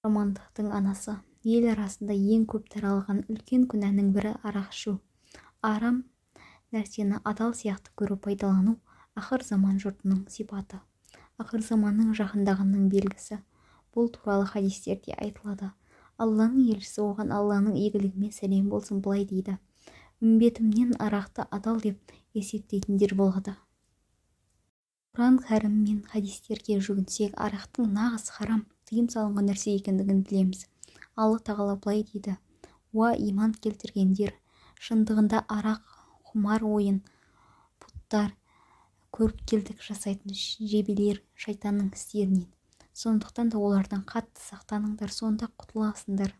Жамандықтың анасы. Ел арасында ең көп таралған үлкен күнәнің бірі арақ ішу. Арам нәрсені адал сияқты көріп пайдалану ақыр заман жұртының сипаты. Ақыр заманның жақындағанның белгісі. Бұл туралы хадистерде айтылады. Алланың елшісі оған Алланың игілігімен сәлем болсын былай дейді: үмбетімнен арақты адал деп есептейтіндер болады. Құран кәрім мен хадистерге жүгінсек, арақтың нағыз харам, тыйым салынған нәрсе екендігін білеміз. Алла тағала былай дейді: уа иман келтіргендер, шындығында арақ, құмар ойын, пұттар, көріпкелдік жасайтын жебелер шайтанның істерінен. Сондықтан да олардан қатты сақтаныңдар, сонда құтыласыңдар.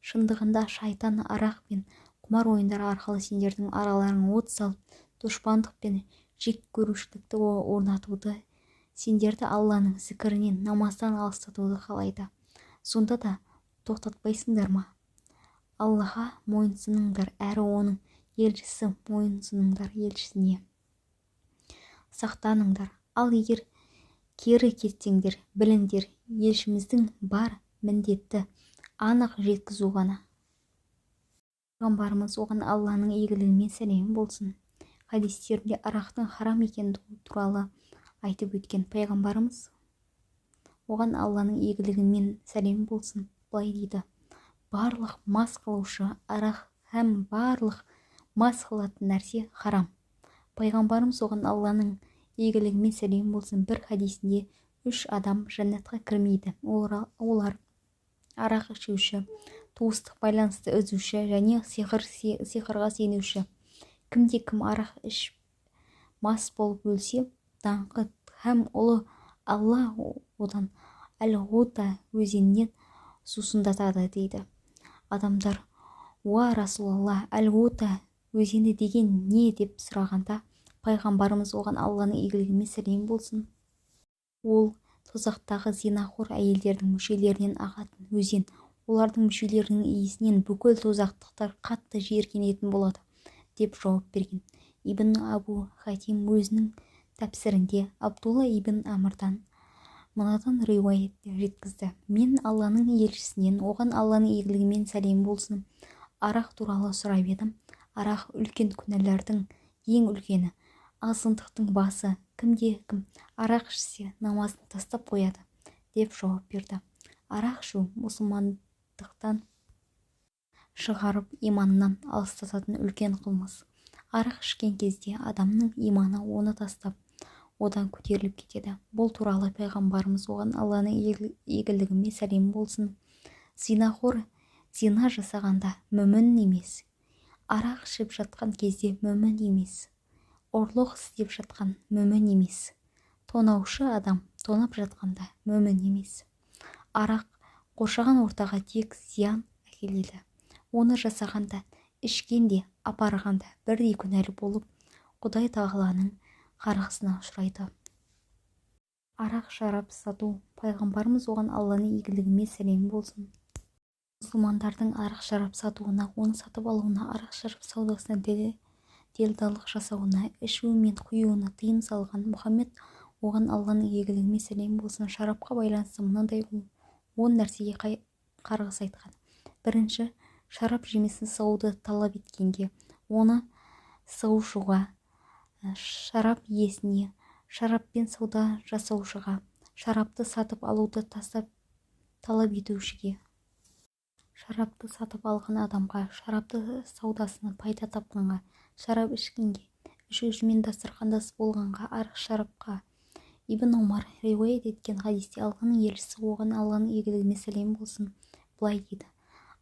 Шындығында шайтан арақ пен құмар ойындар арқылы сендердің араларың от салып, дұшпандық пен жек көрушілікті орнатуды, сендерді Алланың зікірінен, намаздан алыстатуды қалайды. Сонда да тоқтатпайсыңдар ма? Аллаға мойынсыныңдар, әрі оның елшісі мойынсыныңдар елшісіне. Сақтаныңдар. Ал егер кері кетсеңдер, біліңдер, елшіміздің бар міндеті анық жеткізу ғана. Пайғамбарымыз оған Алланың игілігімен сәлем болсын хадистерінде арақтың харам екендігі туралы айтып өткен. Пайғамбарымыз оған Алланың игілігімен сәлем болсын былай дейді: барлық мас қылушы арақ һәм барлық мас қылатын нәрсе харам. Пайғамбарымыз оған Алланың игілігімен сәлем болсын бір хадисінде 3 адам жәннатқа кірмейді. Олар арақ ішуші, туыстық байланысты үзуші және сиқырға сенуші. Кімде-кім арақ ішіп мас болып өлсе, даңқы һәм ұлы Алла одан Әл-Ғута өзенінен сусындатады дейді. Адамдар: уа Расулалла, Әл-Ғута өзені деген не деп сұрағанда, пайғамбарымыз оған Алланың игілігімен сәлем болсын: ол тозақтағы зинахор әйелдердің мүшелерінен ағатын өзен. Олардың мүшелерінің иісінен бүкіл тозақтықтар қатты жиіркенетін болады деп жауап берген. Ибн Абу Хатим өзінің тәпсірінде Абдулла ибн Амрдан мынадан риуаят жеткізді: мен Алланың елшісінен, оған Алланың игілігімен сәлем болсын, арақ туралы сұрап едім. Арақ үлкен күнәлардың ең үлкені, азғындықтың басы. Кімде-кім арақ ішсе, намазын тастап қояды деп жауап берді. Арақ ішу мұсылмандықтан шығарып, иманнан алыстататын үлкен қылмыс. Арақ ішкен кезде адамның иманы оны тастап, одан көтеріліп кетеді. Бұл туралы пайғамбарымыз оған Алланың игілігімен сәлем болсын: зинахор зина жасағанда мүмін емес, арақ ішіп жатқан кезде мүмін емес, ұрлық істеп жатқан мүмін емес, тонаушы адам тонап жатқанда мүмін емес. Арақ қоршаған ортаға тек зиян әкеледі. Оны жасағанда, ішкенде, апарғанда бірдей күнәлі болып, Құдай тағаланың қарғысына ұшырайды. Арақ шарап сату. Пайғамбарымыз оған Алланың игілігімен сәлем болсын мұсылмандардың арақ шарап сатуына, оны сатып алуына, арақ шарап саудасына делдалық жасауына, ішуі мен құюына тыйым салған. Мұхаммед оған Алланың игілігімен сәлем болсын шарапқа байланысты мынандай 10 нәрсеге қарғыс айтқан. Бірінші, шарап жемесін сауды талап еткенге, оны сауышуға, шарап иесіне, шараппен сауда жасаушыға, шарапты сатып алуды талап етушіге, шарапты сатып алған адамға, шарапты саудасынан пайда тапқанға, шарап ішкенге, ішушімен дастархандас болғанға, арақ шарапқа. Ибн Омар риуаят еткен хадисте Алланың елшісі оған Алланың игілігімен сәлем болсын былай дейді: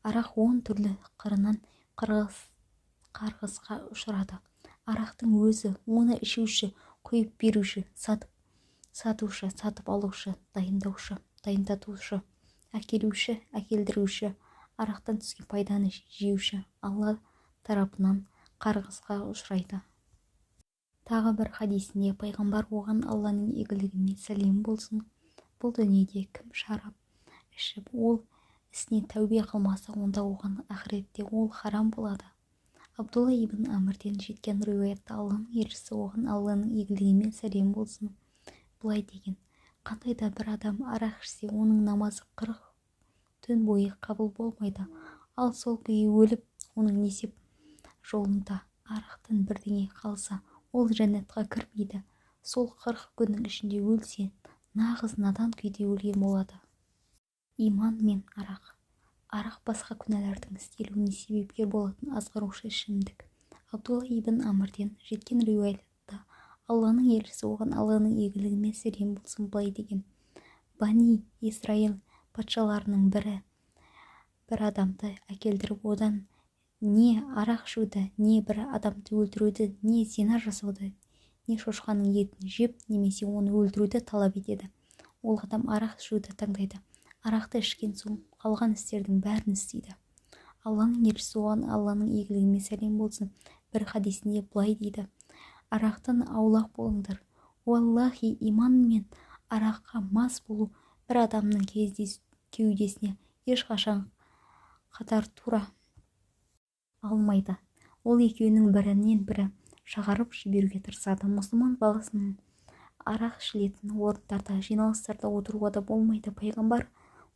арақ 10 түрлі қырынан қарғысқа ұшырады. Арақтың өзі, оны ішуші, құйып беруші, сатушы, сатып алушы, дайындаушы, дайындатушы, әкелуші, әкелдіруші, арақтан түскен пайданы жеуші Алла тарапынан қарғысқа ұшырайды. Тағы бір хадисінде пайғамбар оған Алланың игілігімен сәлем болсын: бұл дүниеде кім шарап ішіп ол ісіне тәубе қылмаса, онда оған ақыретте ол харам болады. Абдулла ибн Амрден жеткен риуаятта Алланың елшісі оған Алланың игілігімен сәлем болсын былай деген: қандай да бір адам арақ ішсе, оның намазы 40 түн бойы қабыл болмайды. Ал сол күйі өліп, оның несеп жолында арақтан бірдеңе қалса, ол жәннатқа кірмейді. Сол 40 күннің ішінде өлсе, нағыз надан күйде өлген болады. Иман мен арақ. Арақ басқа күнәлардың істелуіне себепкер болатын азғырушы ішімдік. Абдулла ибн Амрден жеткен риуаятта Алланың елшісі оған Алланың игілігімен сәлем болсын былай деген: Бани Исраил патшаларының бірі бір адамды әкелдіріп, одан не арақ ішуді, не бір адамды өлтіруді, не зина жасауды, не шошқаның етін жеп, немесе оны өлтіруді талап етеді. Ол адам арақ ішуді таңдайды. Арақты ішкен соң қалған істердің бәрін істейді. Алланың елшісі оған Алланың игілігімен сәлем болсын бір хадисінде былай дейді: арақтан аулақ болыңдар. Уаллахи, иман мен араққа мас болу бір адамның кеудесіне ешқашан қатар тура алмайды. Ол екеуінің бірінен бірі шығарып жіберуге тырысады. Мұсылман баласының арақ ішілетін орындарда, жиналыстарда отыруға да болмайды. Пайғамбар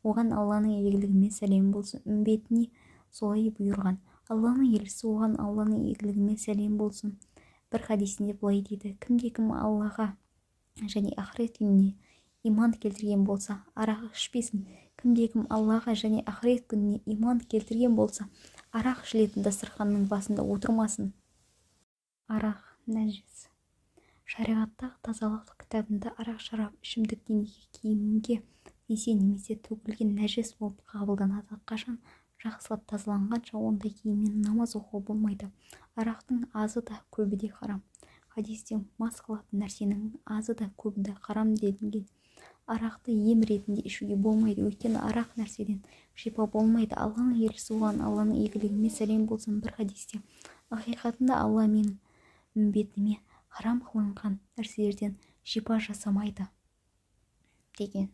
оған Алланың игілігімен сәлем болсын үмбетіне солай бұйырған. Алланың елшісі оған Алланың игілігімен сәлем болсын бір хадисінде былай дейді: кімде-кім Аллаға және ақырет күніне иман келтірген болса, арақ ішпесін. Кімде-кім Аллаға және ақырет күніне иман келтірген болса, арақ ішілетін дастарханның басында отырмасын. Арақ нәжіс. Шариғаттағы тазалық кітабында арақ, шарап, ішімдік денеге, киімге тисе немесе төгілген нәжіс болып қабылданады. Қашан жақсылап тазаланғанша ондай киіммен намаз оқуға болмайды. Арақтың азы да көбі де харам. Хадисте мас қылатын нәрсенің азы да көбі де харам делінген. Арақты ем ретінде ішуге болмайды, өйткені арақ нәрседен шипа болмайды. Алланың елшісі оған Алланың игілігімен сәлем болсын бір хадисте: ақиқатында Алла менің үмбетіме харам қылынған нәрселерден шипа жасамайды деген.